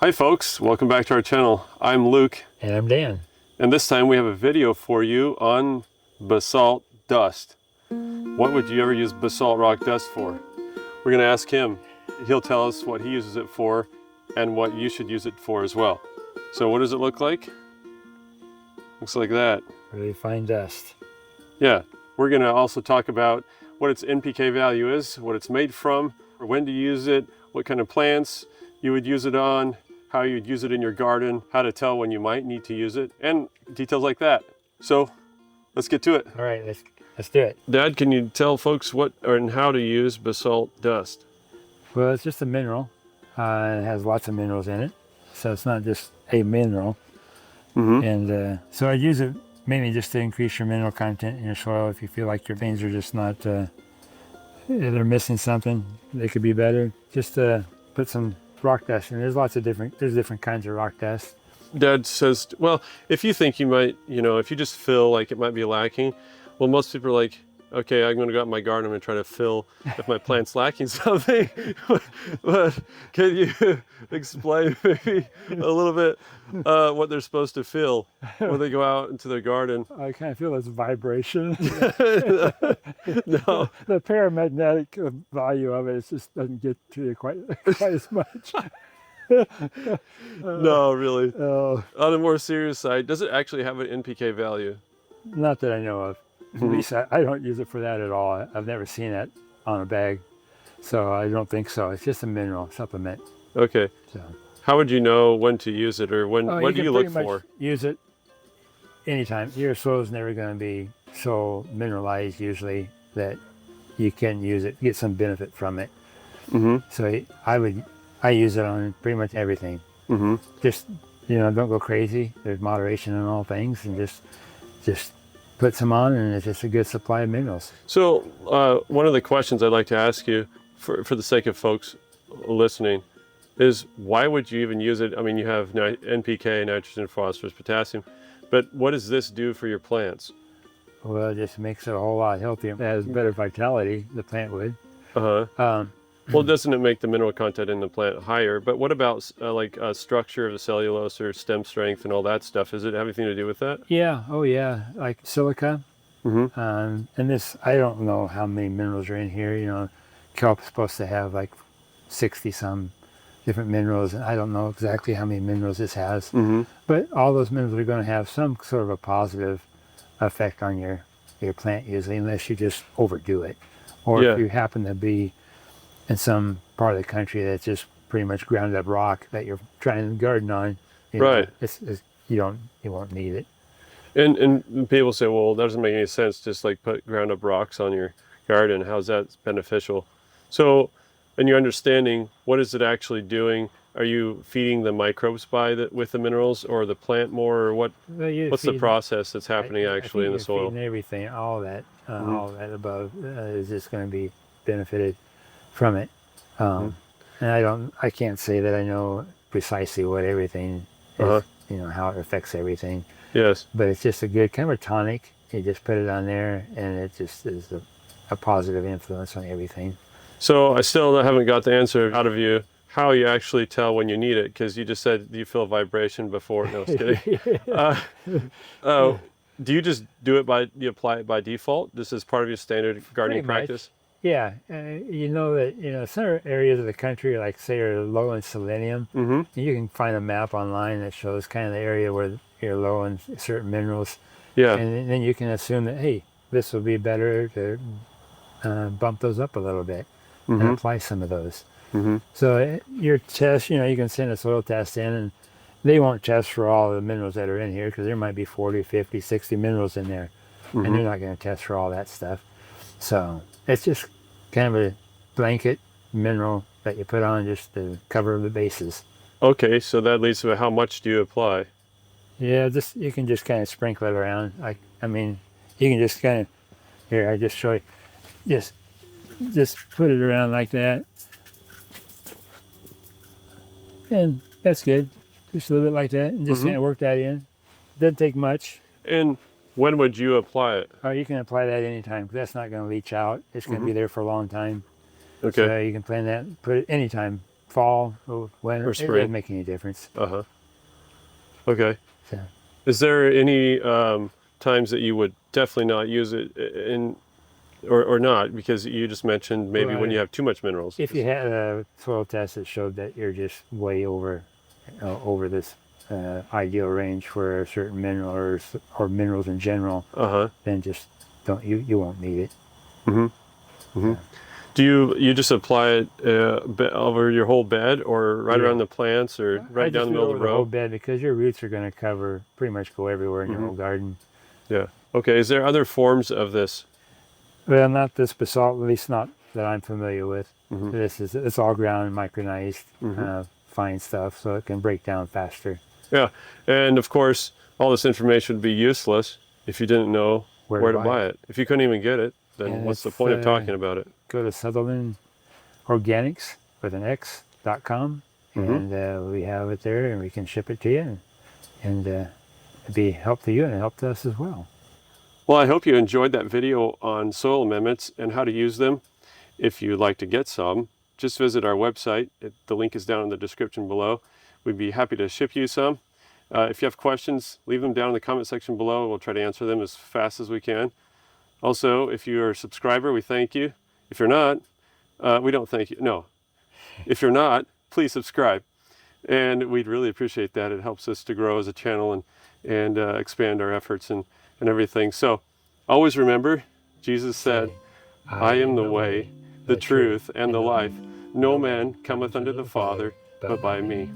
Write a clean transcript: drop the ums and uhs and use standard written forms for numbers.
Hi folks, welcome back to our channel. I'm Luke. And I'm Dan. And this time we have a video for you on basalt dust. What would you ever use basalt rock dust for? We're gonna ask him. He'll tell us what he uses it for and what you should use it for as well. So what does it look like? Looks like that. Really fine dust. Yeah, we're gonna also talk about what its NPK value is, what it's made from, when to use it, what kind of plants you would use it on, how you'd use it in your garden, how to tell when you might need to use it, and details like that. So let's get to it. All right, let's do it. Dad, can you tell folks what and how to use basalt dust? Well, it's just a mineral. It has lots of minerals in it, so it's not just a mineral. And so I use it mainly just to increase your mineral content in your soil. If you feel like your things are just not, they're missing something, they could be better. Just put some rock dust in. There's different kinds of rock dust. Dad says, well, if you think you might, if you just feel like it might be lacking, well, most people are like, okay, I'm going to go out in my garden, I'm going to try to feel if my plant's lacking something. But can you explain maybe a little bit what they're supposed to feel when they go out into their garden? I kind of feel this vibration. No. The paramagnetic value of it just doesn't get to you quite as much. No, really. On a more serious side, does it actually have an NPK value? Not that I know of. At least I don't use it for that at all. I've never seen it on a bag, so I don't think so. It's just a mineral supplement. Okay. So, how would you know when to use it, or what do you look for? Use it anytime. Your soil is never going to be so mineralized usually that you can use it, get some benefit from it. So I use it on pretty much everything. Just don't go crazy. There's moderation in all things, and just put some on, and it's just a good supply of minerals. So one of the questions I'd like to ask you, for the sake of folks listening, is why would you even use it? I mean, you have NPK, nitrogen, phosphorus, potassium, but what does this do for your plants? Well, it just makes it a whole lot healthier. It has better vitality, the plant would. Well, doesn't it make the mineral content in the plant higher? But what about structure of the cellulose or stem strength and all that stuff? Does it have anything to do with that? Yeah, oh yeah, like silica. And this, I don't know how many minerals are in here. Kelp is supposed to have like 60 some different minerals, and I don't know exactly how many minerals this has. But all those minerals are going to have some sort of a positive effect on your plant usually, unless you just overdo it. Or if you happen to be in some part of the country that's just pretty much ground up rock that you're trying to garden on, you won't need it. And people say, well, that doesn't make any sense. Just like put ground up rocks on your garden. How's that beneficial? So, in your understanding, what is it actually doing? Are you feeding the microbes with the minerals, or the plant more, or what's the process that's happening actually in the soil? Feeding everything, all that above is just going to be benefited from it. And I can't say that I know precisely what everything is, how it affects everything. Yes. But it's just a good kind of a tonic. You just put it on there, and it just is a positive influence on everything. So I still haven't got the answer out of you how you actually tell when you need it, because you just said you feel vibration before. No, I was kidding. Do you just do it you apply it by default? This is part of your standard gardening practice? Yeah, that some areas of the country, like say, are low in selenium. You can find a map online that shows kind of the area where you're low in certain minerals. Yeah, and then you can assume that, hey, this will be better to bump those up a little bit and apply some of those. So your test, you can send a soil test in, and they won't test for all the minerals that are in here, because there might be 40, 50, 60 minerals in there, and they're not going to test for all that stuff. So it's just kind of a blanket mineral that you put on just to cover the bases. Okay, so that leads to how much do you apply? Yeah, you can just kind of sprinkle it around. I mean, you can just kind of, here, I just show you, just put it around like that. And that's good. Just a little bit like that, and just kind of work that in. Doesn't take much. And when would you apply it? Oh, you can apply that anytime, because that's not going to leach out. It's going to be there for a long time. Okay. So you can plant that, put it anytime, fall or winter, or it spring. doesn't make any difference. Uh-huh. Okay. So, Is there any times that you would definitely not use it in, or not, because you just mentioned maybe when you have too much minerals? if you had a soil test that showed that you're just way over this ideal range for a certain mineral or minerals in general, then just don't, you won't need it. Do you just apply it over your whole bed, or right around the plants, or right down the middle of the row? The whole bed, because your roots are going to pretty much go everywhere in your whole garden. Yeah. Okay. Is there other forms of this? Well, not this basalt, at least not that I'm familiar with. It's all ground micronized, fine stuff, so it can break down faster. Yeah, and of course, all this information would be useless if you didn't know where to buy it. If you couldn't even get it, then what's the point of talking about it? Go to Sutherland Organics with an X.com, and we have it there, and we can ship it to you, and it'd be help to you and help to us as well. Well, I hope you enjoyed that video on soil amendments and how to use them. If you'd like to get some, just visit our website. The link is down in the description below. We'd be happy to ship you some. If you have questions, leave them down in the comment section below. We'll try to answer them as fast as we can. Also, if you're a subscriber, we thank you. If you're not, we don't thank you. No. If you're not, please subscribe. And we'd really appreciate that. It helps us to grow as a channel and expand our efforts and everything. So always remember, Jesus said, I am the way, the truth, and the life. No man cometh unto the Father but by me.